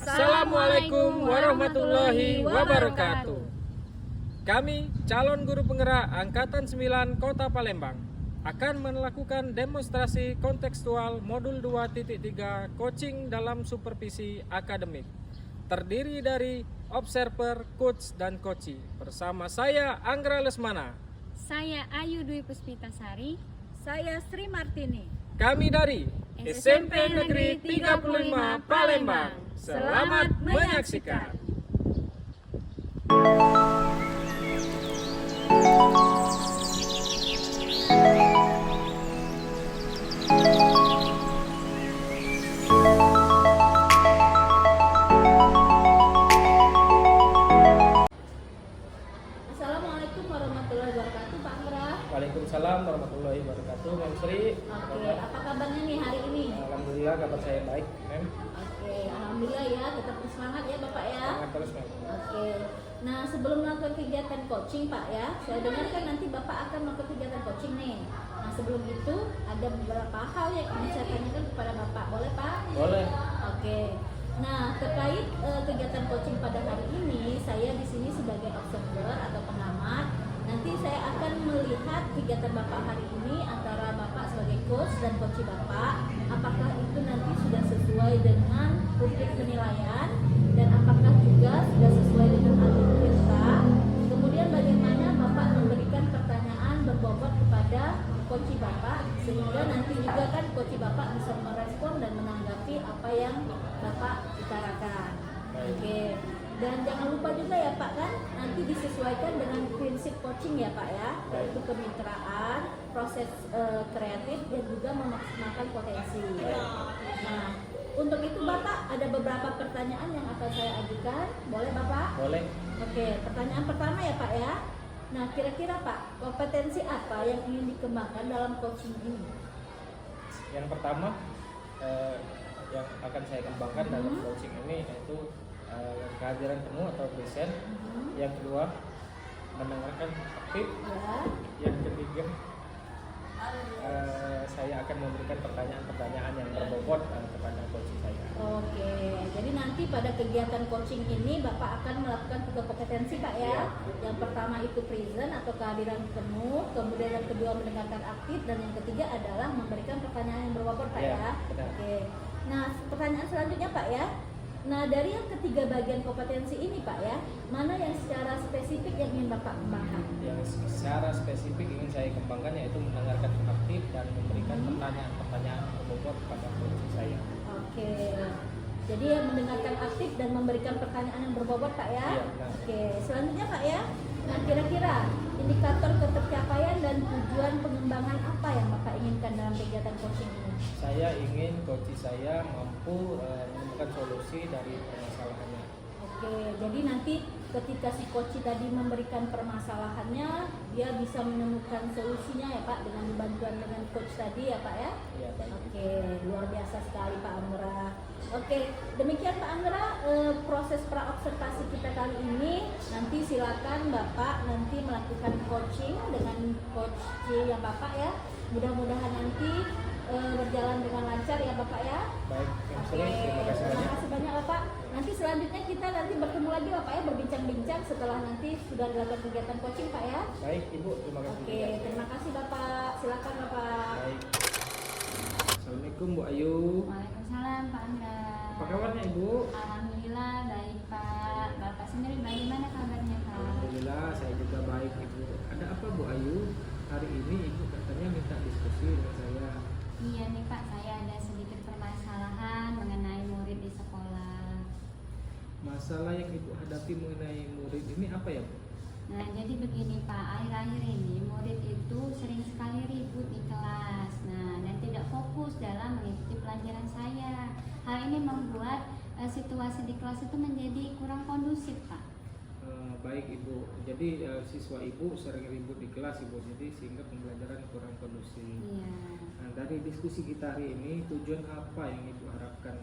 Assalamualaikum warahmatullahi wabarakatuh. Kami calon guru penggerak Angkatan 9 Kota Palembang akan melakukan demonstrasi kontekstual modul 2.3 coaching dalam supervisi akademik. Terdiri dari observer, coach, dan coachee. Bersama saya Anggra Lesmana. Saya Ayu Dwi Puspitasari. Saya Sri Martini. Kami dari SMP Negeri 35 Palembang. Selamat menyaksikan. Assalamualaikum warahmatullahi wabarakatuh, Pak Anggra. Waalaikumsalam warahmatullahi wabarakatuh, Mem Sri. Oke, apa kabarnya nih hari ini? Alhamdulillah kabar saya baik, Mem. Oke, alhamdulillah ya, tetap bersemangat ya Bapak ya. Semangat terus, Mem. Oke, nah sebelum melakukan kegiatan coaching Pak ya, saya dengar kan nanti Bapak akan melakukan kegiatan coaching nih. Nah sebelum itu ada beberapa hal yang ingin saya tanyakan kepada Bapak, boleh Pak? Boleh. Oke. Nah, terkait kegiatan coaching pada hari ini, saya di sini sebagai observer atau pengamat. Nanti saya akan melihat kegiatan Bapak hari ini antara Bapak sebagai coach dan coachee Bapak. Apakah itu nanti sudah sesuai dengan publik penilaian dan apakah juga sudah sesuai dengan alur kita. Kemudian bagaimana Bapak memberikan pertanyaan berbobot kepada coachee Bapak sehingga nanti juga kan coachee Bapak bisa merespon dan menanggapi apa yang Bapak utarakan. Oke. Dan jangan lupa juga ya Pak kan nanti disesuaikan dengan prinsip coaching ya Pak ya, yaitu kemitraan, proses kreatif dan juga memaksimalkan potensi. Nah, untuk itu Bapak ada beberapa pertanyaan yang akan saya ajukan. Boleh Bapak? Boleh. Oke, pertanyaan pertama ya Pak ya. Nah, kira-kira Pak, kompetensi apa yang ingin dikembangkan dalam coaching ini? Yang pertama yang akan saya kembangkan dalam coaching ini yaitu kehadiran penuh atau present. Yang kedua, mendengarkan aktif. Ya. Yang ketiga, saya akan memberikan pertanyaan-pertanyaan yang berbobot kepada coaching saya. Oke, jadi nanti pada kegiatan coaching ini Bapak akan melakukan 3 kompetensi Pak ya. Yang pertama itu present atau kehadiran penuh, kemudian yang kedua mendengarkan aktif, dan yang ketiga adalah memberikan pertanyaan yang berbobot Pak ya. Benar. Oke, nah pertanyaan selanjutnya Pak ya. Nah dari yang ketiga bagian kompetensi ini Pak ya, mana yang secara spesifik yang ingin Bapak kembangkan? Yang secara spesifik ingin saya kembangkan yaitu mendengarkan aktif dan memberikan pertanyaan-pertanyaan berbobot kepada coaching saya. Oke, jadi yang mendengarkan aktif dan memberikan pertanyaan yang berbobot Pak ya. Iya, benar. Oke, selanjutnya Pak ya. Nah kira-kira indikator ketercapaian dan tujuan pengembangan apa yang Bapak inginkan dalam kegiatan coaching ini? Saya ingin coaching saya mampu menemukan solusi dari permasalahannya. Oke, jadi nanti ketika si coach tadi memberikan permasalahannya, dia bisa menemukan solusinya ya Pak dengan bantuan dengan coach tadi ya Pak ya. Iya, baik. Oke, luar biasa sekali Pak Anggra. Oke, demikian Pak Anggra proses praobservasi kita kali ini. Nanti silakan Bapak nanti melakukan coaching dengan coach yang Bapak ya. Mudah-mudahan nanti berjalan dengan lancar ya Bapak ya. Baik, Mem Sri, Oke, terima kasih terima banyak. kasih banyak Bapak. Nanti selanjutnya kita nanti bertemu lagi Bapak ya, berbincang-bincang setelah nanti sudah dilakukan kegiatan coaching Pak ya. Baik, Ibu, terima kasih. Oke, juga. terima kasih Bapak. Silakan Bapak. Baik. Assalamualaikum Bu Ayu. Waalaikumsalam Pak Anggra. Apa kabarnya Ibu? Alhamdulillah baik Pak. Bapak sendiri bagaimana kabarnya Pak? Alhamdulillah saya juga baik Ibu. Ada apa Bu Ayu? Hari ini Ibu katanya minta diskusi dengan saya. Iya nih Pak, saya ada sedikit permasalahan mengenai murid di sekolah. Masalah yang Ibu hadapi mengenai murid ini apa ya Bu? Nah jadi begini Pak, akhir-akhir ini murid itu sering sekali ribut di kelas. Nah dan tidak fokus dalam mengikuti pelajaran saya. Hal ini membuat situasi di kelas itu menjadi kurang kondusif Pak. Baik Ibu, jadi siswa Ibu sering ribut di kelas Ibu, jadi sehingga pembelajaran kurang kondusif. Iya. Nah dari diskusi kita hari ini tujuan apa yang Ibu harapkan?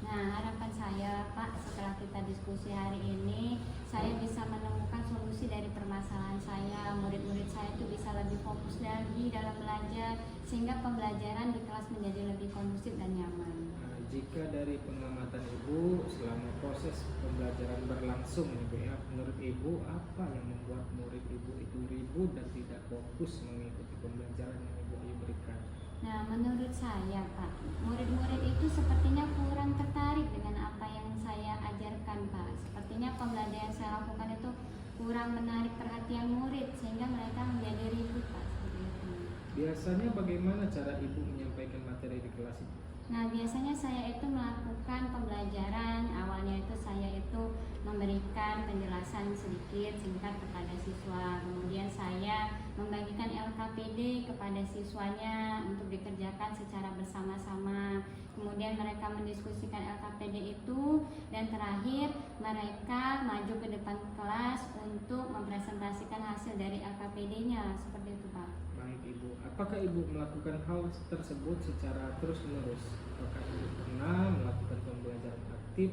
Nah harapan saya Pak, setelah kita diskusi hari ini, saya bisa menemukan solusi dari permasalahan saya. Murid-murid saya itu bisa lebih fokus lagi dalam belajar, sehingga pembelajaran di kelas menjadi lebih kondusif dan nyaman. Nah, jika jika dari pengamatan Ibu selama proses pembelajaran berlangsung nih Bu ya, menurut Ibu apa yang membuat murid Ibu itu ribut dan tidak fokus mengikuti pembelajaran yang Ibu Ayu berikan? Nah, menurut saya Pak, murid-murid itu sepertinya kurang tertarik dengan apa yang saya ajarkan Pak. Sepertinya pembelajaran yang saya lakukan itu kurang menarik perhatian murid sehingga mereka menjadi ribut Pak. Seperti itu. Biasanya bagaimana cara Ibu menyampaikan materi di kelas itu? Nah, biasanya saya itu melakukan pembelajaran. Awalnya itu saya itu memberikan penjelasan sedikit singkat kepada siswa. Kemudian saya membagikan LKPD kepada siswanya untuk dikerjakan secara bersama-sama. Kemudian mereka mendiskusikan LKPD itu, dan terakhir mereka maju ke depan kelas untuk mempresentasikan hasil dari LKPD-nya. Seperti itu Pak. Baik Ibu, apakah Ibu melakukan hal tersebut secara terus-menerus? Apakah Ibu pernah melakukan pembelajaran aktif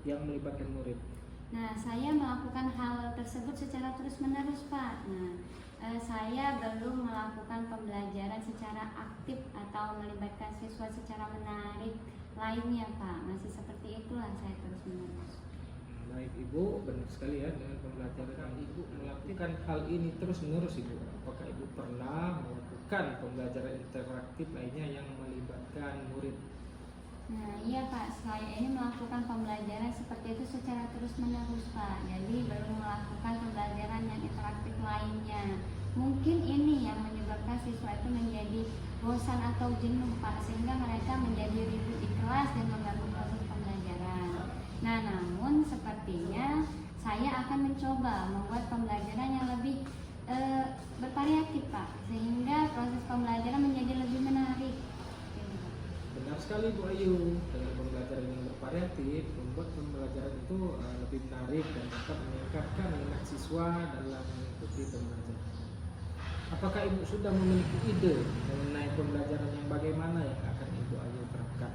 yang melibatkan murid? Nah, saya melakukan hal tersebut secara terus-menerus Pak. Nah, saya belum melakukan pembelajaran secara aktif atau melibatkan siswa secara menarik lainnya Pak. Masih seperti itulah saya terus-menerus. Baik Ibu, benar sekali ya dengan pembelajaran Ibu melakukan hal ini terus-menerus Ibu. Apakah Ibu pernah melakukan pembelajaran interaktif lainnya yang melibatkan murid? Nah, iya Pak, saya ini melakukan pembelajaran seperti itu secara terus-menerus Pak. Jadi belum melakukan pembelajaran yang interaktif lainnya. Mungkin ini yang menyebabkan siswa itu menjadi bosan atau jenuh Pak, sehingga mereka menjadi ribut di kelas dan mengganggu proses pembelajaran. Nah, namun sepertinya saya akan mencoba membuat pembelajaran yang lebih bervariatif Pak, sehingga proses pembelajaran menjadi lebih menarik. Benar sekali Bu Ayu, dengan pembelajaran yang bervariatif membuat pembelajaran itu lebih menarik dan dapat meningkatkan minat siswa dalam mengikuti pembelajaran. Apakah Ibu sudah memiliki ide mengenai pembelajaran yang bagaimana yang akan Ibu Ayu terapkan?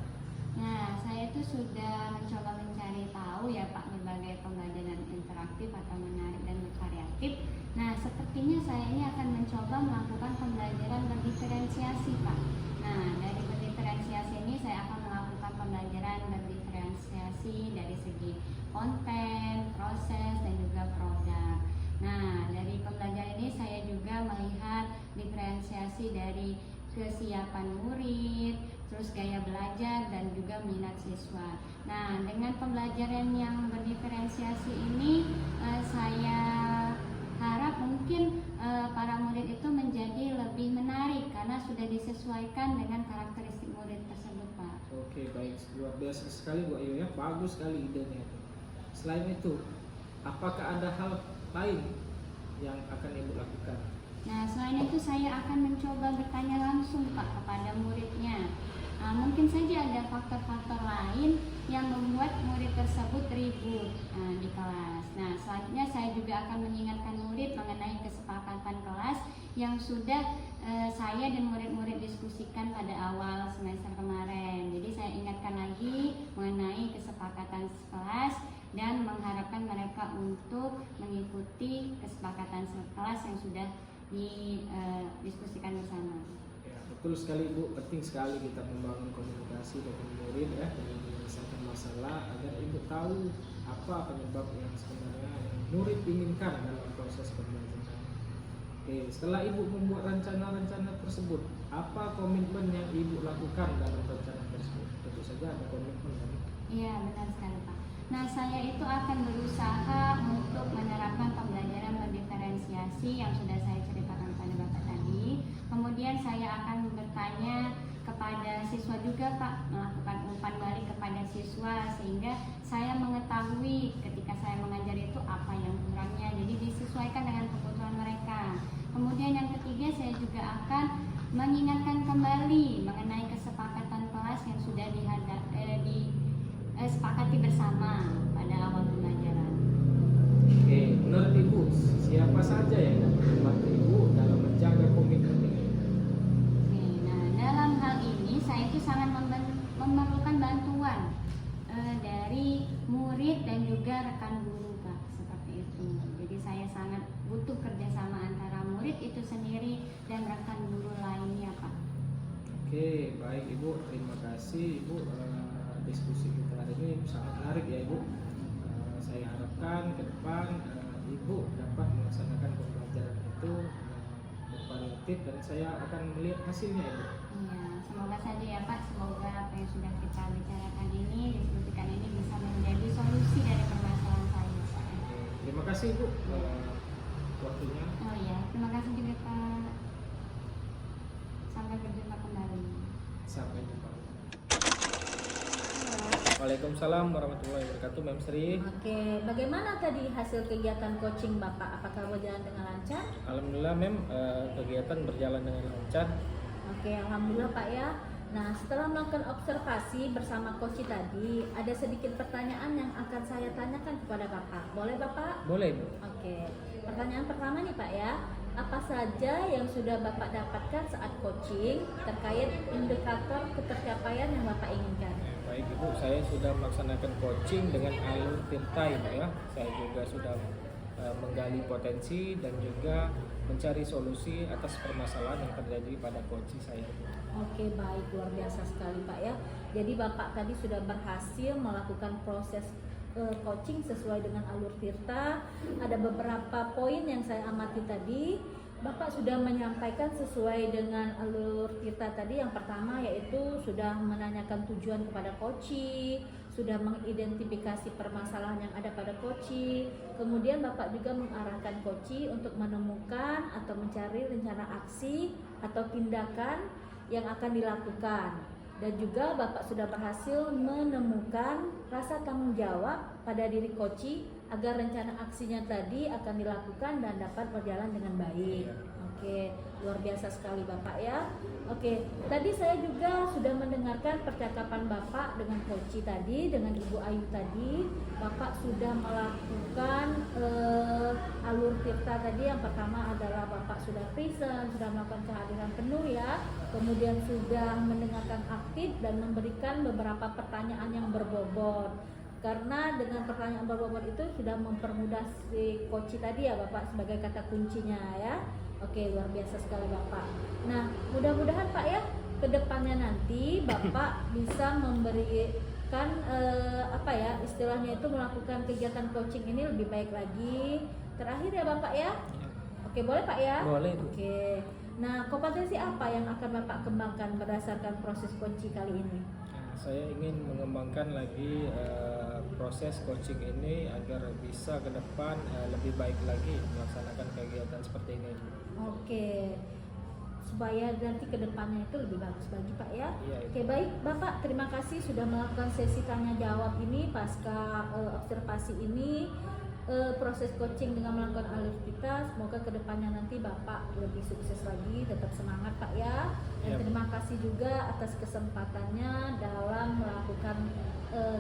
Nah, saya itu sudah mencoba mencari tahu ya Pak berbagai pembelajaran interaktif atau menarik dan bervariatif. Nah, sepertinya saya ini akan mencoba melakukan pembelajaran berdiferensiasi Pak. Nah, dari berdiferensiasi ini saya akan melakukan pembelajaran berdiferensiasi dari segi konten, proses, dan juga produk. Nah, dari pembelajaran ini saya juga melihat diferensiasi dari kesiapan murid, terus gaya belajar, dan juga minat siswa. Nah, dengan pembelajaran yang berdiferensiasi ini saya harap mungkin para murid itu menjadi lebih menarik karena sudah disesuaikan dengan karakteristik murid tersebut Pak. Oke, baik, luar biasa sekali Bu Ayu ya, bagus sekali idenya. Selain itu, apakah ada hal lain yang akan Ibu lakukan? Nah, selain itu saya akan mencoba bertanya langsung Pak kepada muridnya. Mungkin saja ada faktor-faktor lain yang membuat murid tersebut ribut di kelas. Nah, selanjutnya saya juga akan mengingatkan murid mengenai kesepakatan kelas yang sudah saya dan murid-murid diskusikan pada awal semester kemarin. Jadi saya ingatkan lagi mengenai kesepakatan kelas dan mengharapkan mereka untuk mengikuti kesepakatan kelas yang sudah didiskusikan bersama. Ya, betul sekali Bu, penting sekali kita membangun komunikasi dengan murid ya, dengan menyelesaikan masalah agar Ibu tahu apa penyebab yang sebenarnya yang murid inginkan dalam proses pembelajaran. Oke, setelah Ibu membuat rencana-rencana tersebut, apa komitmen yang Ibu lakukan dalam rencana tersebut? Tentu saja ada komitmen kan? Iya, benar sekali Pak. Nah, saya itu akan berusaha untuk menerapkan pembelajaran berdiferensiasi yang sudah saya ceritakan pada Bapak tadi. Kemudian saya akan bertanya kepada siswa juga Pak, melakukan umpan balik kepada siswa sehingga saya mengetahui ketika saya mengajar itu apa yang kurangnya. Jadi disesuaikan dengan kebutuhan mereka. Kemudian yang ketiga, saya juga akan mengingatkan kembali mengenai kesepakatan kelas yang sudah disepakati bersama pada awal pembelajaran. Oke, menurut Ibu, siapa saja yang dapat membantu Ibu dalam menjaga komitmen ini? Oke, nah dalam hal ini saya itu sangat memerlukan bantuan dari murid dan juga rekan guru Pak, seperti itu. Jadi saya sangat butuh kerjasama antara murid itu sendiri dan rekan guru lainnya Pak. Oke, baik Ibu, terima kasih Ibu. Diskusi kita hari ini sangat menarik ya Ibu. Saya harapkan ke depan Ibu dapat melaksanakan pembelajaran itu berkualitatif dan saya akan melihat hasilnya Ibu. Iya, semoga saja ya Pak, semoga apa yang sudah kita bicarakan ini, diskusikan ini bisa menjadi solusi dari permasalahan saya Pak. Terima kasih Ibu waktunya. Oh iya, terima kasih juga Pak. Sampai berjumpa kembali. Sampai jumpa. Waalaikumsalam warahmatullahi wabarakatuh, Mem Sri. Oke, bagaimana tadi hasil kegiatan coaching Bapak? Apakah berjalan dengan lancar? Alhamdulillah Mem, kegiatan berjalan dengan lancar. Oke, alhamdulillah Pak ya. Nah, setelah melakukan observasi bersama coach tadi, ada sedikit pertanyaan yang akan saya tanyakan kepada Bapak. Boleh Bapak? Boleh Bu. Oke, pertanyaan pertama nih Pak ya. Apa saja yang sudah Bapak dapatkan saat coaching terkait indikator ketercapaian yang Bapak inginkan? Baik Ibu, saya sudah melaksanakan coaching dengan alur Tirta Ibu ya. Saya juga sudah menggali potensi dan juga mencari solusi atas permasalahan yang terjadi pada coaching saya. Oke, baik, luar biasa sekali Pak ya. Jadi Bapak tadi sudah berhasil melakukan proses coaching sesuai dengan alur Tirta. Ada beberapa poin yang saya amati tadi. Bapak sudah menyampaikan sesuai dengan alur Tirta tadi. Yang pertama yaitu sudah menanyakan tujuan kepada coaching, sudah mengidentifikasi permasalahan yang ada pada coaching. Kemudian Bapak juga mengarahkan coaching untuk menemukan atau mencari rencana aksi atau tindakan yang akan dilakukan. Dan juga Bapak sudah berhasil menemukan rasa tanggung jawab pada diri coaching agar rencana aksinya tadi akan dilakukan dan dapat berjalan dengan baik. Oke, luar biasa sekali Bapak ya. Oke, tadi saya juga sudah mendengarkan percakapan Bapak dengan coaching tadi, dengan Ibu Ayu tadi. Bapak sudah melakukan alur Tirta tadi. Yang pertama adalah Bapak sudah present, sudah melakukan kehadiran penuh ya. Kemudian sudah mendengarkan aktif dan memberikan beberapa pertanyaan yang berbobot. Karena dengan pertanyaan berbobot itu sudah mempermudah si coach tadi ya Bapak sebagai kata kuncinya ya. Oke, luar biasa sekali Bapak. Nah, mudah-mudahan Pak ya kedepannya nanti Bapak bisa memberikan apa ya istilahnya itu melakukan kegiatan coaching ini lebih baik lagi. Terakhir ya Bapak ya. Oke, boleh Pak ya? Boleh Bu. Oke. Nah, kompetensi apa yang akan Bapak kembangkan berdasarkan proses coaching kali ini? Saya ingin mengembangkan lagi proses coaching ini agar bisa ke depan lebih baik lagi melaksanakan kegiatan seperti ini. Oke, supaya nanti ke depannya itu lebih bagus lagi Pak ya. Iya, Oke, baik Bapak, terima kasih sudah melakukan sesi tanya jawab ini pasca observasi ini. Proses coaching dengan melakukan alur kita, semoga kedepannya nanti Bapak lebih sukses lagi, tetap semangat Pak ya. Dan Yap. terima kasih juga atas kesempatannya dalam melakukan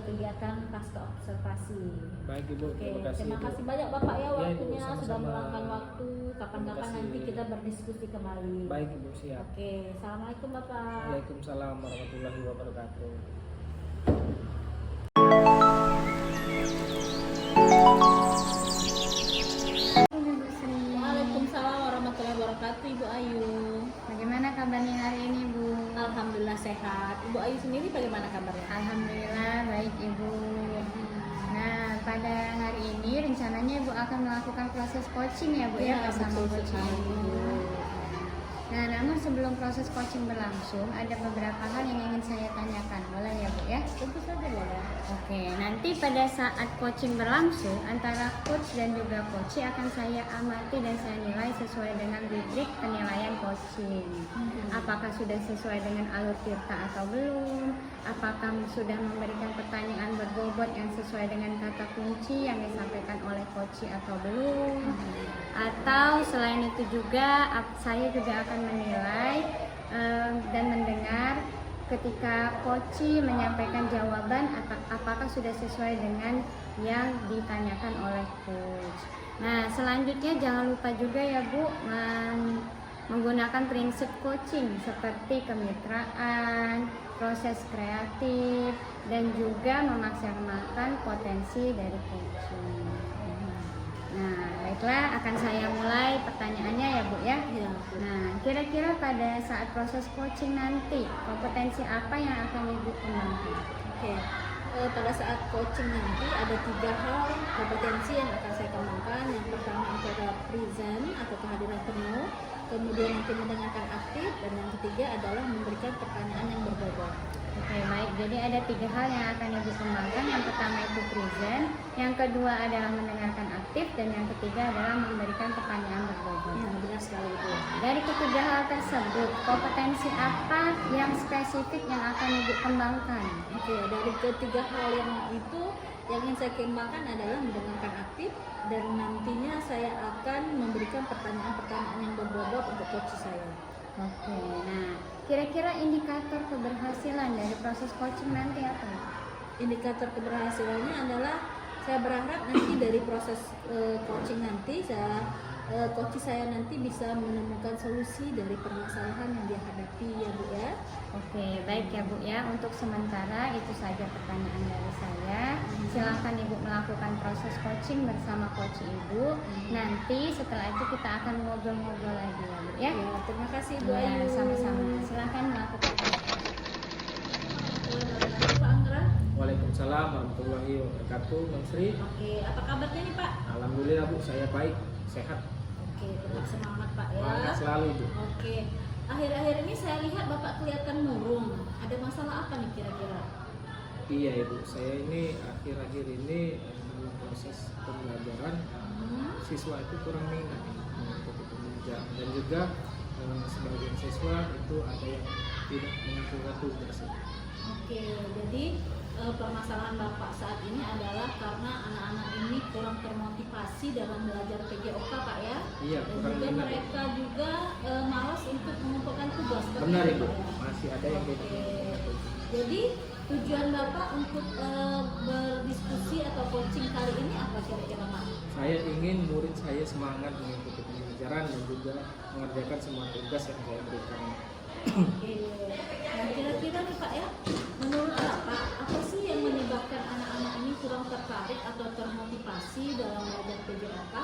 kegiatan pasca observasi. Baik Ibu, Oke, terima kasih. terima Ibu. kasih banyak Bapak ya Ya, Ibu, waktunya sudah sama-sama. meluangkan waktu. Kapan-kapan Terima kasih. nanti kita berdiskusi kembali. Baik Ibu, siap. Oke, assalamualaikum Bapak. Waalaikumsalam warahmatullahi wabarakatuh. Ibu Sri, Waalaikumsalam warahmatullahi wabarakatuh, Ibu Ayu. bagaimana kabarnya hari ini Bu? Alhamdulillah sehat. Ibu Ayu sendiri bagaimana kabarnya? Alhamdulillah baik Ibu. Nah, pada hari ini rencananya Ibu akan melakukan proses coaching ya Bu ya bersama betul coaching sekali, Ibu. Bu. Nah, namun sebelum proses coaching berlangsung, ada beberapa hal yang ingin saya tanyakan. Boleh ya Bu ya? Tentu saja boleh. Oke, nanti pada saat coaching berlangsung antara coach dan juga coachee akan saya amati dan saya nilai sesuai dengan rubrik penilaian coaching. Apakah sudah sesuai dengan alur Tirta atau belum? Apakah sudah memberikan pertanyaan berbobot yang sesuai dengan kata kunci yang disampaikan oleh coachee atau belum? Atau selain itu juga saya juga akan menilai dan mendengar ketika coachee menyampaikan jawaban apakah sudah sesuai dengan yang ditanyakan oleh coach. Nah, selanjutnya jangan lupa juga ya Bu menggunakan prinsip coaching seperti kemitraan, proses kreatif, dan juga memaksimalkan potensi dari coaching. Nah, baiklah, akan saya mulai pertanyaannya ya Bu ya. Ya, Bu. Nah, kira-kira pada saat proses coaching nanti, kompetensi apa yang akan Ibu kembangkan? Oke, pada saat coaching nanti ada 3 hal kompetensi yang akan saya kembangkan. Yang pertama antara present atau kehadiran penuh, kemudian nanti mendengarkan aktif, dan yang ketiga adalah memberikan pertanyaan yang berbobot. Oke, baik. Jadi ada 3 hal yang akan Ibu kembangkan. Yang pertama itu present, yang kedua adalah mendengarkan aktif, dan yang ketiga adalah memberikan pertanyaan berbobot. Ya, benar sekali itu. Dari ketiga hal tersebut, kompetensi apa yang spesifik yang akan Ibu kembangkan? Oke, dari ketiga hal yang itu yang ingin saya kembangkan adalah mendengarkan aktif, dan nantinya saya akan memberikan pertanyaan-pertanyaan yang berbobot untuk coach saya. Oke, nah kira-kira indikator keberhasilan dari proses coaching nanti apa? Indikator keberhasilannya adalah saya berharap nanti dari proses coaching nanti coach saya nanti bisa menemukan solusi dari permasalahan yang dia hadapi ya Bu ya. Oke, baik ya Bu ya. Untuk sementara itu saja pertanyaan dari saya. Silahkan Ibu melakukan proses coaching bersama coach Ibu. Nanti setelah itu kita akan ngobrol-ngobrol lagi ya Bu ya. Ya, terima kasih Bu Ya, Ayu. sama-sama. Silahkan melakukan. Pak Anggra. Waalaikumsalam warahmatullahi wabarakatuh, Bang Sri. Oke, apa kabarnya nih Pak? Alhamdulillah Bu, saya baik, sehat. Oke, tetap semangat Pak ya. Semangat selalu Bu. Oke, akhir-akhir ini saya lihat Bapak kelihatan murung. Ada masalah apa nih kira-kira? Iya Ibu, saya ini akhir-akhir ini dalam proses pembelajaran siswa itu kurang minat mengikuti pembelajaran, dan juga sebagian siswa itu ada yang tidak melakukan tugas. Oke, jadi permasalahan Bapak saat ini adalah karena anak-anak ini kurang termotivasi dalam belajar PJOK Pak ya. Iya, Dan kurang juga minat. mereka juga malas untuk mengumpulkan tugas. seperti Benar itu, Ibu, Pak, ya? masih ada yang tidak Oke. melakukan. Jadi tujuan Bapak untuk berdiskusi atau coaching kali ini apa kira-kira Pak? Saya ingin murid saya semangat mengikuti pembelajaran dan juga mengerjakan semua tugas yang saya berikan. Oke. Nah kira-kira nih Pak ya, menurut Bapak apa sih yang menyebabkan anak-anak ini kurang tertarik atau termotivasi dalam belajar PJOK?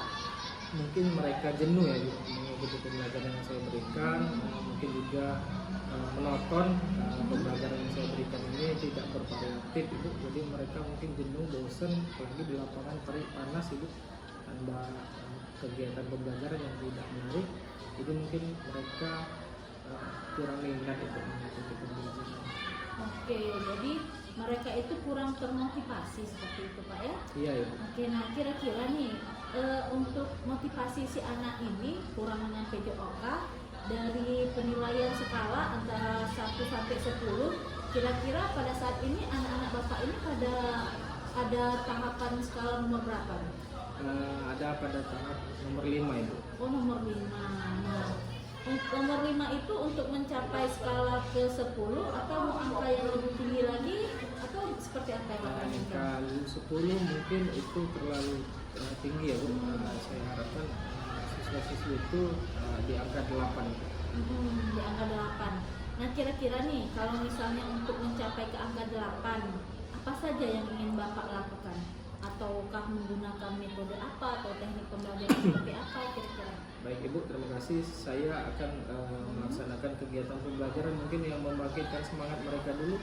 Mungkin mereka jenuh ya Bu, mengikuti pembelajaran yang saya berikan. Mungkin juga menonton pembelajaran yang saya berikan ini tidak bervariatif Ibu. Jadi mereka mungkin jenuh, bosan, apalagi di lapangan terik panas Ibu, ada kegiatan pembelajaran yang tidak menarik. Jadi mungkin mereka kurang minat Ibu mengikuti pembelajaran. Oke, jadi mereka itu kurang termotivasi seperti itu Pak ya? Iya Ibu. Oke, nah kira-kira nih untuk motivasi si anak ini kurang dengan PJOK dari penilaian skala antara 1 sampai 10, kira-kira pada saat ini anak-anak Bapak ini ada tahapan skala nomor berapa? Ada pada tahap nomor 5 Ibu. Oh, nomor 5. Nah, nomor 5 itu untuk mencapai skala ke 10 atau mau angka yang lebih tinggi lagi atau seperti apa yang Bapak inginkan? Kalau 10 mungkin itu terlalu tinggi ya Bu. Saya harapkan siswa-siswi itu di angka 8 Ibu. Di angka 8. Nah kira-kira nih kalau misalnya untuk mencapai ke angka 8, apa saja yang ingin Bapak lakukan? Ataukah menggunakan metode apa atau teknik pembelajaran seperti apa kira-kira? Baik Ibu, terima kasih. Saya akan melaksanakan kegiatan pembelajaran mungkin yang membangkitkan semangat mereka dulu.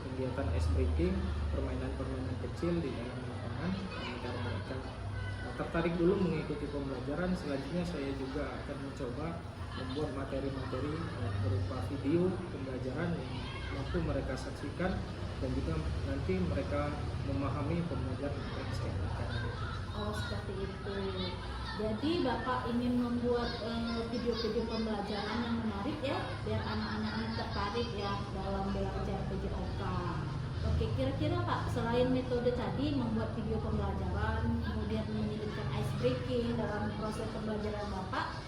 Kegiatan ice breaking, permainan-permainan kecil di dalam lapangan agar mereka tertarik dulu mengikuti pembelajaran. Selanjutnya saya juga akan mencoba membuat materi-materi berupa video pembelajaran yang mampu mereka saksikan dan juga nanti mereka memahami pembelajaran yang saya berikan. Oh seperti itu. Jadi Bapak ingin membuat video-video pembelajaran yang menarik ya, biar anak-anak ini tertarik ya dalam belajar PJOK. Oke, kira-kira Pak, selain metode tadi membuat video pembelajaran, kemudian menyediakan ice breaking dalam proses pembelajaran Bapak,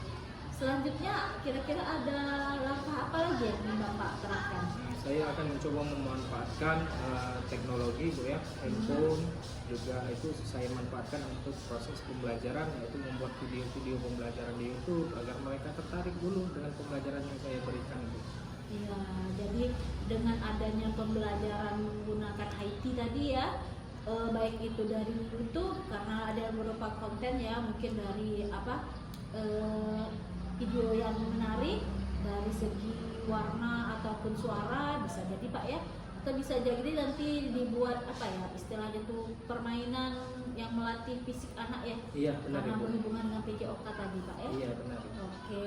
selanjutnya kira-kira ada langkah apa lagi yang ingin Bapak terapkan? Saya akan mencoba memanfaatkan teknologi Bu ya, handphone juga itu saya manfaatkan untuk proses pembelajaran, yaitu membuat video-video pembelajaran di YouTube agar mereka tertarik dulu dengan pembelajaran yang saya berikan Bu. Iya, jadi dengan adanya pembelajaran menggunakan IT tadi ya, baik itu dari YouTube karena ada beberapa konten ya, mungkin dari video yang menarik dari segi warna ataupun suara, bisa jadi Pak ya, atau bisa jadi nanti dibuat istilahnya tuh permainan yang melatih fisik anak ya. Iya, benar karena Ibu. berhubungan dengan PJOK tadi Pak ya. Iya, benar. Oke,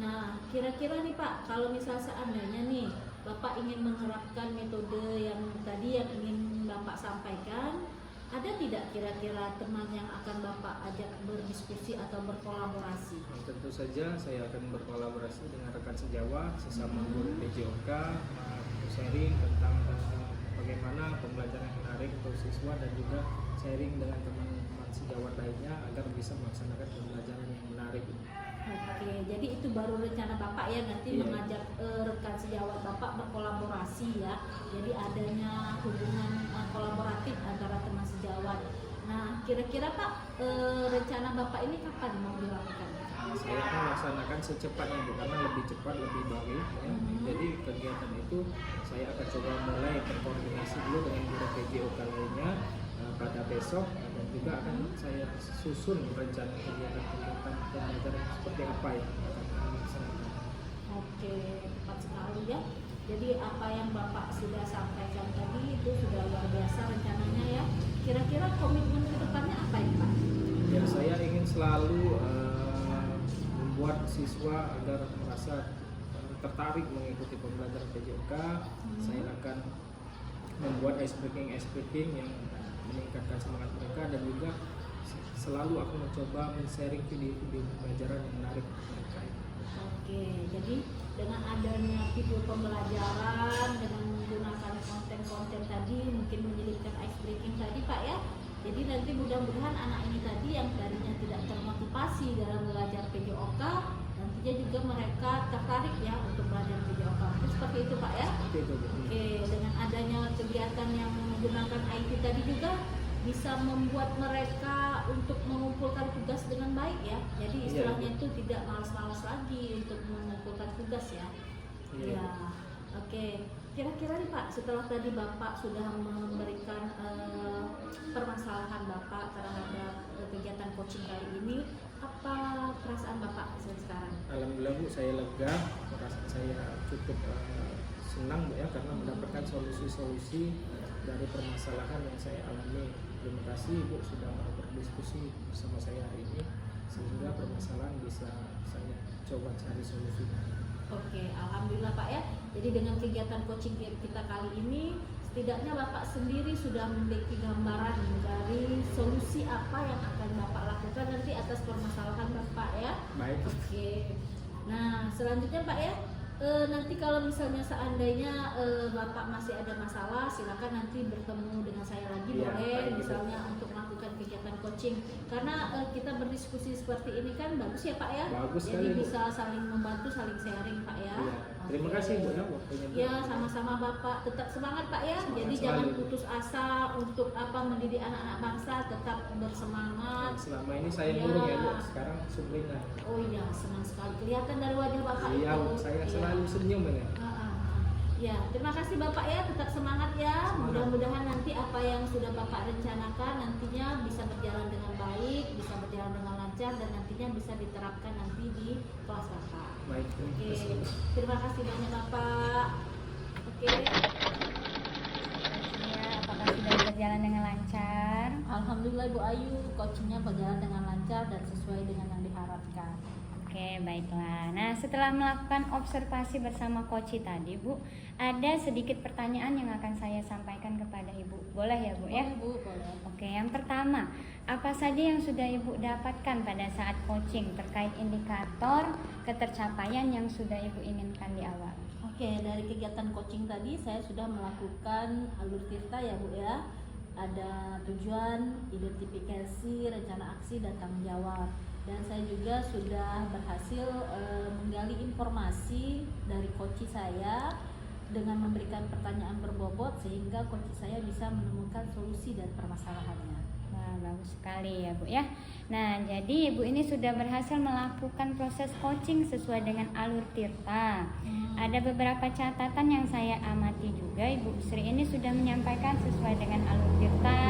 nah kira-kira nih Pak, kalau misal seandainya nih Bapak ingin menerapkan metode yang tadi yang ingin Bapak sampaikan, ada tidak kira-kira teman yang akan Bapak ajak berdiskusi atau berkolaborasi? Tentu saja saya akan berkolaborasi dengan rekan sejawat sesama guru PJOK, sharing tentang bagaimana pembelajaran yang menarik untuk siswa dan juga sharing dengan teman-teman sejawat lainnya agar bisa melaksanakan pembelajaran yang menarik. Oke, jadi itu baru rencana Bapak ya, nanti Iya. mengajak rekan sejawat Bapak berkolaborasi ya. Jadi adanya hubungan kolaboratif antara teman sejawat. Nah, kira-kira Pak, rencana Bapak ini kapan mau dilakukan? Saya akan melaksanakan secepatnya Bu, karena lebih cepat lebih baik ya. Jadi kegiatan itu saya akan coba mulai berkoordinasi dulu dengan guru PJOK lainnya pada besok, dan juga akan saya susun rencana kegiatan-kegiatan pembelajaran seperti apa yang akan kami laksanakan. Oke, tepat sekali ya. Jadi apa yang Bapak sudah sampaikan tadi itu sudah luar biasa rencananya ya. Kira-kira komitmen ke depannya apa ya Pak? Ya, saya ingin selalu membuat siswa agar merasa tertarik mengikuti pembelajaran PJOK. Saya akan membuat ice breaking yang meningkatkan semangat mereka, dan juga selalu aku mencoba men-sharing video-video pembelajaran yang menarik untuk mereka. Oke, jadi dengan adanya video pembelajaran dengan menggunakan konten-konten tadi mungkin menyelipkan ice breaking tadi Pak ya. Jadi nanti mudah-mudahan anak ini tadi yang tadinya tidak termotivasi dalam belajar PJOK, nantinya juga mereka tertarik ya untuk belajar PJOK. Mungkin seperti itu Pak ya. Seperti itu, Bu. Oke, dengan adanya kegiatan yang menggunakan IT tadi juga bisa membuat mereka untuk mengumpulkan tugas dengan baik ya. Jadi Iya, istilahnya itu tidak malas-malas lagi untuk mengumpulkan tugas ya. Iya. Ya, oke. Kira-kira nih Pak, setelah tadi Bapak sudah memberikan permasalahan Bapak terhadap kegiatan coaching kali ini, apa perasaan Bapak sekarang? Alhamdulillah Bu, saya lega, merasa saya cukup senang Bu ya, karena mendapatkan solusi-solusi dari permasalahan yang saya alami. Terima kasih Bu sudah mau berdiskusi bersama saya hari ini, sehingga permasalahan bisa saya coba cari solusinya. Oke, alhamdulillah Pak ya. Jadi dengan kegiatan coaching kita kali ini, setidaknya Bapak sendiri sudah memiliki gambaran dari solusi apa yang akan Bapak lakukan nanti atas permasalahan Bapak ya. Baik. Oke. Nah, selanjutnya Pak ya, nanti kalau misalnya seandainya Bapak masih ada masalah, silakan nanti bertemu dengan saya lagi Iya, boleh, baik, misalnya untuk melakukan kegiatan coaching. Karena kita berdiskusi seperti ini kan bagus ya Pak ya. Bagus Jadi sekali, Bu. bisa saling membantu, saling sharing Pak ya. Iya. Terima Oke. kasih Bu ya waktunya Bu. Ya, sama-sama Bapak. Tetap semangat Pak ya. Semangat Jadi selalu, jangan Bu. putus asa untuk mendidik anak-anak bangsa, tetap bersemangat. Selama ini saya Iya. murung ya Bu, sekarang sumringah. Oh iya, senang sekali kelihatan dari wajah Bapak Iya itu. Bu, saya Iya. selalu senyum ini. Ya, terima kasih Bapak ya, tetap semangat ya. Semangat. Mudah-mudahan nanti apa yang sudah Bapak rencanakan nantinya bisa berjalan dengan baik, bisa berjalan dengan lancar, dan nantinya bisa diterapkan nanti di kelas Bapak. Baik, terima Oke, kasih. terima kasih banyak Bapak. Oke, Ya, apakah sudah berjalan dengan lancar? alhamdulillah Bu Ayu, coachingnya berjalan dengan lancar dan sesuai dengan yang diharapkan. Oke, baiklah. Nah, setelah melakukan observasi bersama Koci tadi, Bu, ada sedikit pertanyaan yang akan saya sampaikan kepada Ibu. Boleh ya, Bu ya? Boleh, Bu, boleh. Oke, yang pertama, apa saja yang sudah Ibu dapatkan pada saat coaching terkait indikator ketercapaian yang sudah Ibu inginkan di awal? Oke, dari kegiatan coaching tadi saya sudah melakukan alur tirta ya Bu ya. Ada tujuan, identifikasi, rencana aksi, dan tanggung jawab. Dan saya juga sudah berhasil menggali informasi dari coach saya dengan memberikan pertanyaan berbobot sehingga coach saya bisa menemukan solusi dan permasalahannya. Wah, bagus sekali ya Bu ya. Nah, jadi Ibu ini sudah berhasil melakukan proses coaching sesuai dengan alur tirta. Ada beberapa catatan yang saya amati juga. Ibu Sri ini sudah menyampaikan sesuai dengan alur tirta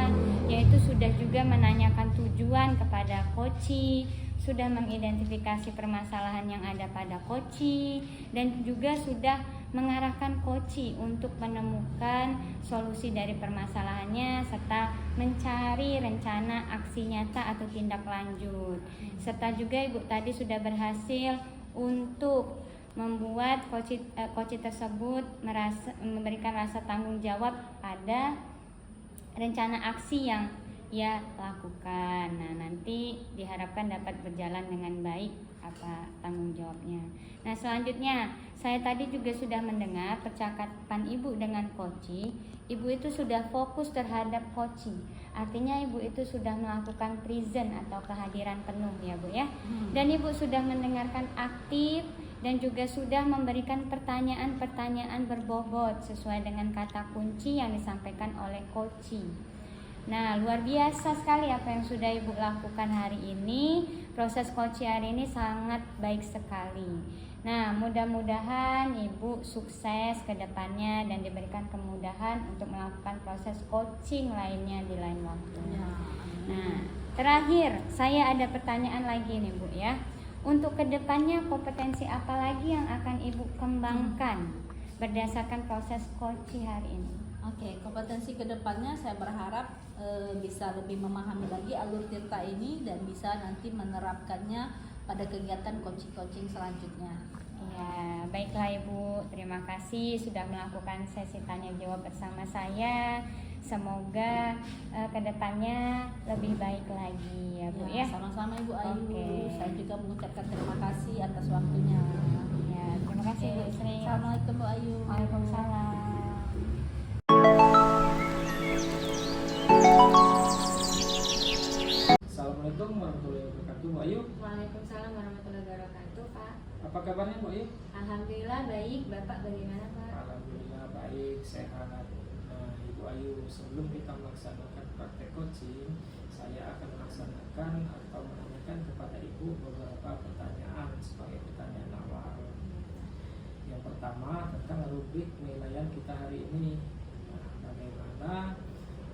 sudah juga menanyakan tujuan kepada koci, sudah mengidentifikasi permasalahan yang ada pada koci, dan juga sudah mengarahkan koci untuk menemukan solusi dari permasalahannya serta mencari rencana aksi nyata atau tindak lanjut. Serta juga Ibu tadi sudah berhasil untuk membuat koci tersebut memberikan rasa tanggung jawab pada rencana aksi yang ia lakukan. Nah, nanti diharapkan dapat berjalan dengan baik apa tanggung jawabnya. Nah, selanjutnya saya tadi juga sudah mendengar percakapan Ibu dengan koci. Ibu itu sudah fokus terhadap koci. Artinya Ibu itu sudah melakukan present atau kehadiran penuh ya Bu ya. Dan Ibu sudah mendengarkan aktif dan juga sudah memberikan pertanyaan-pertanyaan berbobot sesuai dengan kata kunci yang disampaikan oleh koci. Nah, luar biasa sekali apa yang sudah Ibu lakukan hari ini. Proses koci hari ini sangat baik sekali. Nah, mudah-mudahan Ibu sukses ke depannya dan diberikan kemudahan untuk melakukan proses coaching lainnya di lain waktu. Nah, terakhir saya ada pertanyaan lagi nih Bu ya. Untuk kedepannya kompetensi apa lagi yang akan Ibu kembangkan berdasarkan proses coaching hari ini? Oke, kompetensi kedepannya saya berharap bisa lebih memahami lagi alur tirta ini dan bisa nanti menerapkannya pada kegiatan coaching selanjutnya. Ya, baiklah Ibu, terima kasih sudah melakukan sesi tanya jawab bersama saya. Semoga kedepannya lebih baik lagi ya Bu ya. Sama-sama Ibu Ayu. Oke. Saya juga mengucapkan terima kasih atas waktunya. Ya, terima kasih Bu Sri. Assalamualaikum Bu Ayu. Waalaikumsalam. Assalamualaikum warahmatullahi wabarakatuh, Bu Ayu. Waalaikumsalam warahmatullahi wabarakatuh, Pak. Apa kabarnya, Bu Ayu? Alhamdulillah baik, Bapak bagaimana, Pak? Alhamdulillah baik, sehat. Nah, Ibu Ayu, sebelum kita melaksanakan praktek coaching, saya akan melaksanakan atau menanyakan kepada Ibu beberapa pertanyaan sebagai pertanyaan awal. Yang pertama tentang rubrik penilaian kita hari ini. Nah, bagaimana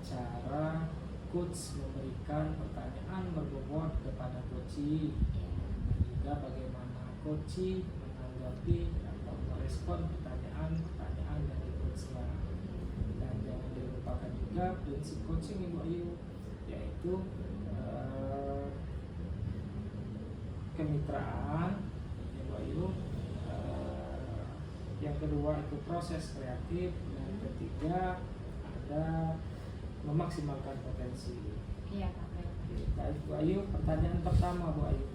cara coach memberikan pertanyaan berbobot kepada coach, dan juga bagaimana coach menanggapi atau merespon pertanyaan dari coachnya. Dan jangan dilupakan juga prinsip coaching Ibu Ayu, yaitu kemitraan Ibu Ayu, yang kedua itu proses kreatif, dan ketiga ada memaksimalkan potensi. Iya, Pak. Baik Bu Ayu, pertanyaan pertama Bu Ayu,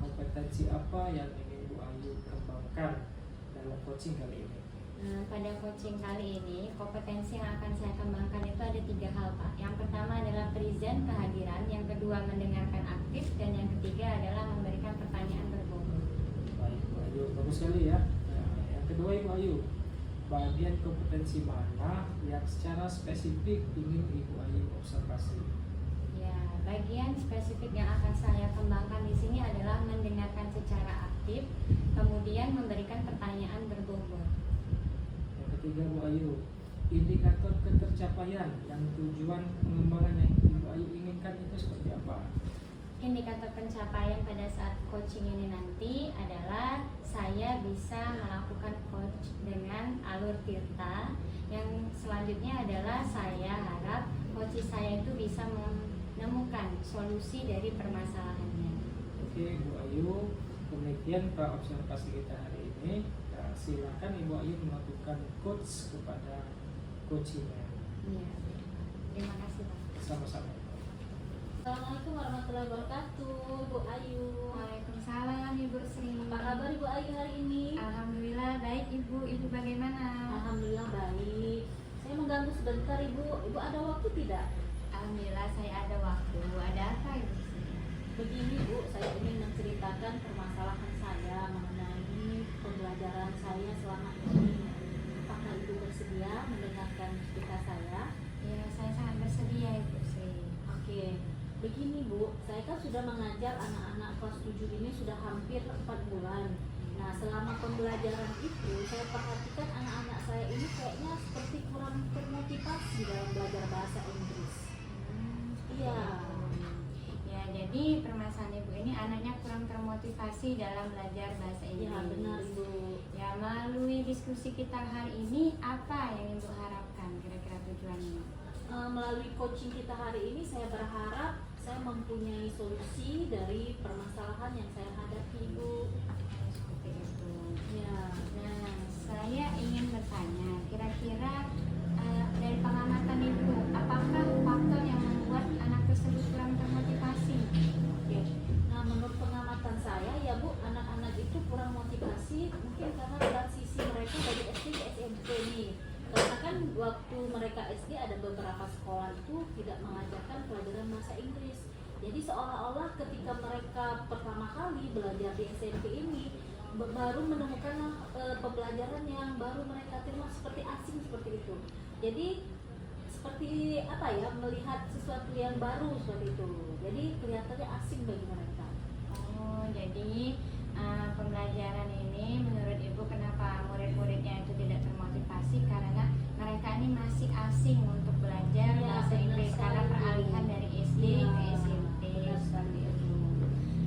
kompetensi apa yang ingin Bu Ayu kembangkan dalam coaching kali ini? Nah, pada coaching kali ini kompetensi yang akan saya kembangkan itu ada 3 hal, Pak. Yang pertama adalah present, kehadiran. Yang kedua mendengarkan aktif, dan yang ketiga adalah memberikan pertanyaan berbobot. Baik Bu Ayu, bagus sekali ya. Nah, yang kedua Ibu Ayu, bagian kompetensi mana yang secara spesifik ingin Ibu Ayu observasi? Ya, bagian spesifik yang akan saya kembangkan di sini adalah mendengarkan secara aktif, kemudian memberikan pertanyaan berbobot. Yang ketiga Bu Ayu, indikator ketercapaian yang tujuan pengembangan yang Ibu Ayu inginkan itu seperti apa? Indikator pencapaian pada saat coaching ini nanti adalah saya bisa melakukan coach dengan alur tirta. Yang selanjutnya adalah saya harap coach saya itu bisa menemukan solusi dari permasalahannya. Oke Bu Ayu, demikian observasi kita hari ini. Nah, silakan Ibu Ayu melakukan coach kepada coachingnya. Iya. Terima kasih, Pak. Sama-sama. Assalamualaikum warahmatullahi wabarakatuh, Bu Ayu. Waalaikumsalam Ibu Sri. Apa kabar Ibu Ayu hari ini? Alhamdulillah baik Ibu. Ibu bagaimana? Alhamdulillah baik. Saya mengganggu sebentar Ibu. Ibu ada waktu tidak? Alhamdulillah saya ada waktu. Ada apa Ibu Sri? Begini Bu, saya ingin menceritakan permasalahan saya mengenai pembelajaran saya selama ini. Apakah Ibu bersedia mendengarkan cerita saya? Ya, saya sangat bersedia Ibu Sri. Oke. Begini Bu, saya kan sudah mengajar anak-anak kelas 7 ini sudah hampir 4 bulan. Nah, selama pembelajaran itu saya perhatikan anak-anak saya ini kayaknya seperti kurang termotivasi dalam belajar bahasa Inggris. Iya, ini anaknya kurang termotivasi dalam belajar bahasa Inggris. Ya benar Ibu. Ya, melalui diskusi kita hari ini, apa yang Ibu harapkan kira-kira tujuannya? Melalui coaching kita hari ini saya berharap saya mempunyai solusi dari permasalahan yang saya hadapi Ibu. Seperti itu. Ya. Nah, saya ingin bertanya, kira-kira dari pengamatan Ibu, apakah faktor yang membuat anak tersebut kurang termotivasi? Oke. Nah, menurut pengamatan saya ya Bu, anak-anak itu kurang motivasi mungkin karena transisi mereka dari SD ke SMP nih. Karena kan waktu mereka SD ada beberapa sekolah itu tidak mengajarkan pelajaran bahasa Inggris. Jadi seolah-olah ketika mereka pertama kali belajar di SMP ini baru menemukan pembelajaran yang baru mereka terima seperti asing seperti itu. Jadi seperti apa ya, melihat sesuatu yang baru seperti itu. Jadi kelihatannya asing bagi mereka. Oh, jadi pembelajaran ini menurut Ibu kenapa murid-muridnya itu tidak termotivasi karena mereka ini masih asing untuk belajar Ya, bahasa benar Inggris karena sekali. peralihan dari SD Ya, ke SMP benar seperti sekali. itu.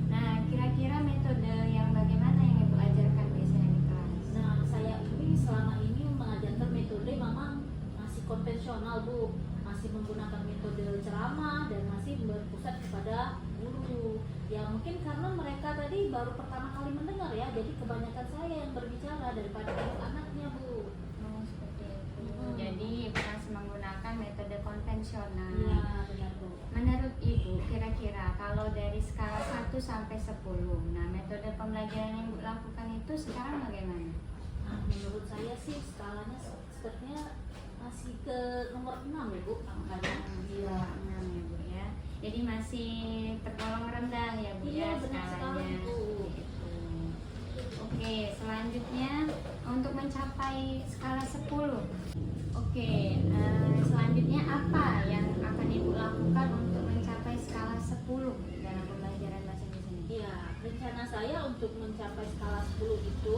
Nah, kira-kira metode yang bagaimana yang Ibu ajarkan biasanya di kelas? Nah, saya ini selama ini mengajarkan metode memang masih konvensional Bu, masih menggunakan metode ceramah dan masih berpusat kepada guru. Ya mungkin karena mereka tadi baru pertama kali mendengar ya, jadi kebanyakan saya yang berbicara daripada anaknya Bu. Oh, seperti itu. Hmm. Jadi Ibu masih menggunakan metode konvensional. Iya benar Bu. Menurut Ibu, kira-kira kalau dari skala 1 sampai 10, nah metode pembelajaran yang Ibu lakukan itu sekarang bagaimana? Nah, menurut saya sih skalanya sepertinya masih ke nomor 6 ya Bu angkanya. Iya. 6 ya Bu ya. Jadi masih tergolong rendah ya Bu Iya, ya benar sekali, skalanya. Bu. Gitu. Oke, selanjutnya untuk mencapai skala 10. Oke, selanjutnya apa yang akan Ibu lakukan untuk mencapai skala 10 dalam pembelajaran bahasa Inggris ini? Iya, rencana saya untuk mencapai skala 10 itu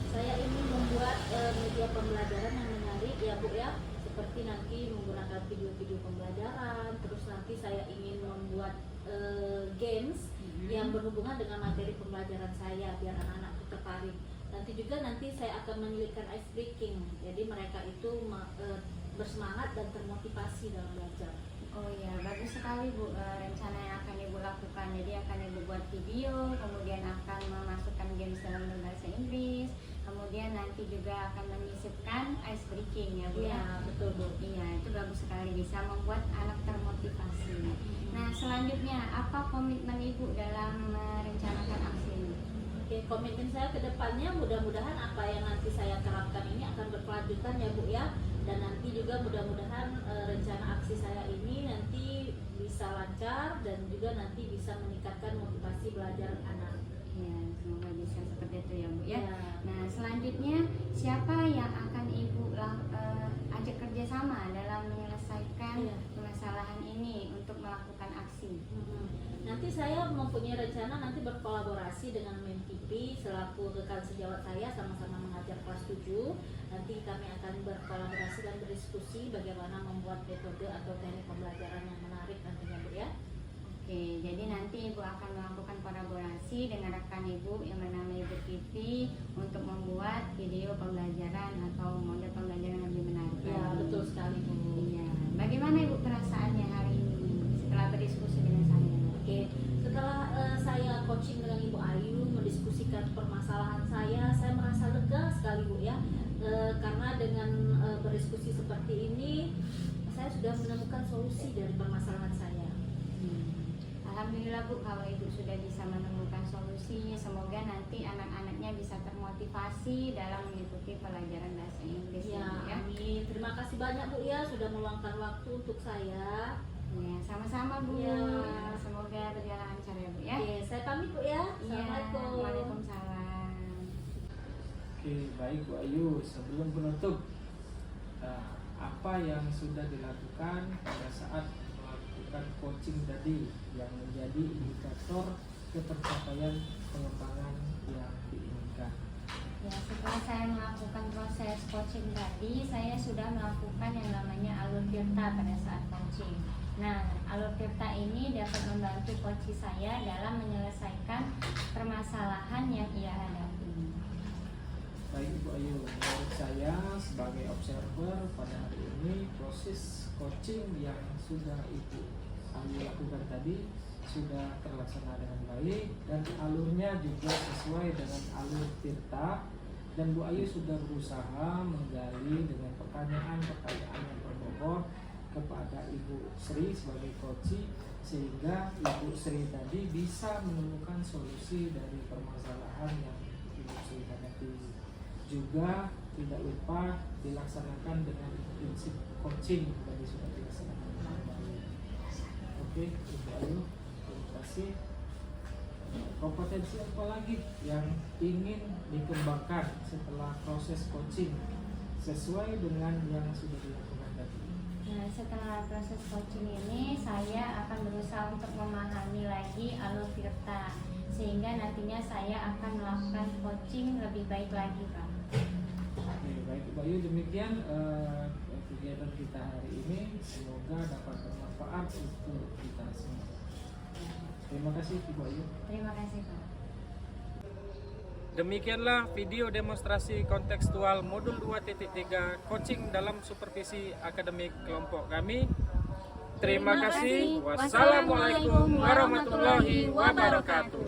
saya ingin membuat media pembelajaran yang menarik ya Bu ya, seperti nanti menggunakan video-video pembelajaran, terus nanti saya ingin membuat games yang berhubungan dengan materi pembelajaran saya biar anak-anak itu tertarik. Nanti juga saya akan menyelipkan ice breaking, jadi mereka itu bersemangat dan termotivasi dalam belajar. Oh iya, bagus sekali Bu rencana yang akan Ibu lakukan. Jadi akan Ibu buat video, kemudian akan memasukkan games dalam bahasa Inggris, kemudian nanti juga akan menyisipkan ice breaking ya Bu ya. Iya, betul Bu. Iya, itu bagus sekali bisa membuat anak termotivasi. Nah, selanjutnya apa komitmen Ibu dalam merencanakan aksi ini? Oke, komitmen saya ke depannya mudah-mudahan apa yang nanti saya terapkan ini akan berkelanjutan ya Bu ya. Dan nanti juga mudah-mudahan rencana aksi saya ini nanti bisa lancar dan juga nanti bisa meningkatkan motivasi belajar anak. Ya, semoga bisa seperti itu ya Bu ya. Ya. Nah, selanjutnya siapa yang akan Ibu ajak kerjasama dalam menyelesaikan Iya. permasalahan ini untuk melakukan aksi? Nanti saya mempunyai rencana nanti berkolaborasi dengan MenTV selaku rekan sejawat saya, sama-sama mengajar kelas 7. Nanti kami akan berkolaborasi dan berdiskusi bagaimana membuat metode atau teknik pembelajaran yang menarik nantinya Bu ya. Oke, jadi nanti Ibu akan melakukan kolaborasi dengan rekan Ibu yang bernama Ibu Tivi untuk membuat video pembelajaran atau model pembelajaran yang lebih menarik. Ya, lagi. betul sekali Bu. Iya. Bagaimana Ibu perasaannya hari ini setelah berdiskusi dengan saya? Oke, setelah saya coaching dengan Ibu Ayu mendiskusikan permasalahan saya merasa lega sekali Bu ya. Karena dengan berdiskusi seperti ini saya sudah menemukan solusi dari permasalahan saya. Alhamdulillah Bu, kalau Ibu sudah bisa menemukan solusi, semoga nanti anak-anaknya bisa termotivasi dalam mengikuti pelajaran bahasa Inggris Ya, Bu, ya. amin. Terima kasih banyak Bu ya sudah meluangkan waktu untuk saya. Ya, sama-sama Bu. Ya. Semoga berjalan lancar ya Bu ya. Oke, saya pamit Bu ya. Iya, Assalamualaikum. Waalaikumsalam. Oke, baik Bu Ayu. Sebelum penutup, apa yang sudah dilakukan pada saat melakukan coaching tadi yang menjadi indikator ketercapaian pengembangan yang diinginkan? Ya, setelah saya melakukan proses coaching tadi, saya sudah melakukan yang namanya alur tirta pada saat coaching. Nah, Alur Tirta ini dapat membantu coach saya dalam menyelesaikan permasalahan yang ia hadapi. Baik Ibu Ayu, menurut saya sebagai observer pada hari ini proses coaching yang sudah Ibu Ayu lakukan tadi sudah terlaksana dengan baik dan alurnya juga sesuai dengan alur Tirta, dan Bu Ayu sudah berusaha menggali dengan pertanyaan-pertanyaan yang berbobot kepada Ibu Sri sebagai coach, sehingga Ibu Sri tadi bisa menemukan solusi dari permasalahan yang Ibu Sri hadapi. Juga tidak lupa dilaksanakan dengan prinsip coaching tadi sudah dilaksanakan. Oke, Ibu Ayu, terima kasih. Kompetensi apa lagi yang ingin dikembangkan setelah proses coaching sesuai dengan yang sudah dilakukan tadi? Nah, setelah proses coaching ini saya akan berusaha untuk memahami lagi alur Tirta, sehingga nantinya saya akan melakukan coaching lebih baik lagi, Pak. Oke, baik Ibu Ayu, demikian kegiatan kita hari ini, semoga dapat bermanfaat untuk kita semua. Terima kasih Ibu Ayu. Terima kasih, Pak. Demikianlah video demonstrasi kontekstual modul 2.3 coaching dalam supervisi akademik kelompok kami. Terima kasih. Wassalamualaikum warahmatullahi wabarakatuh.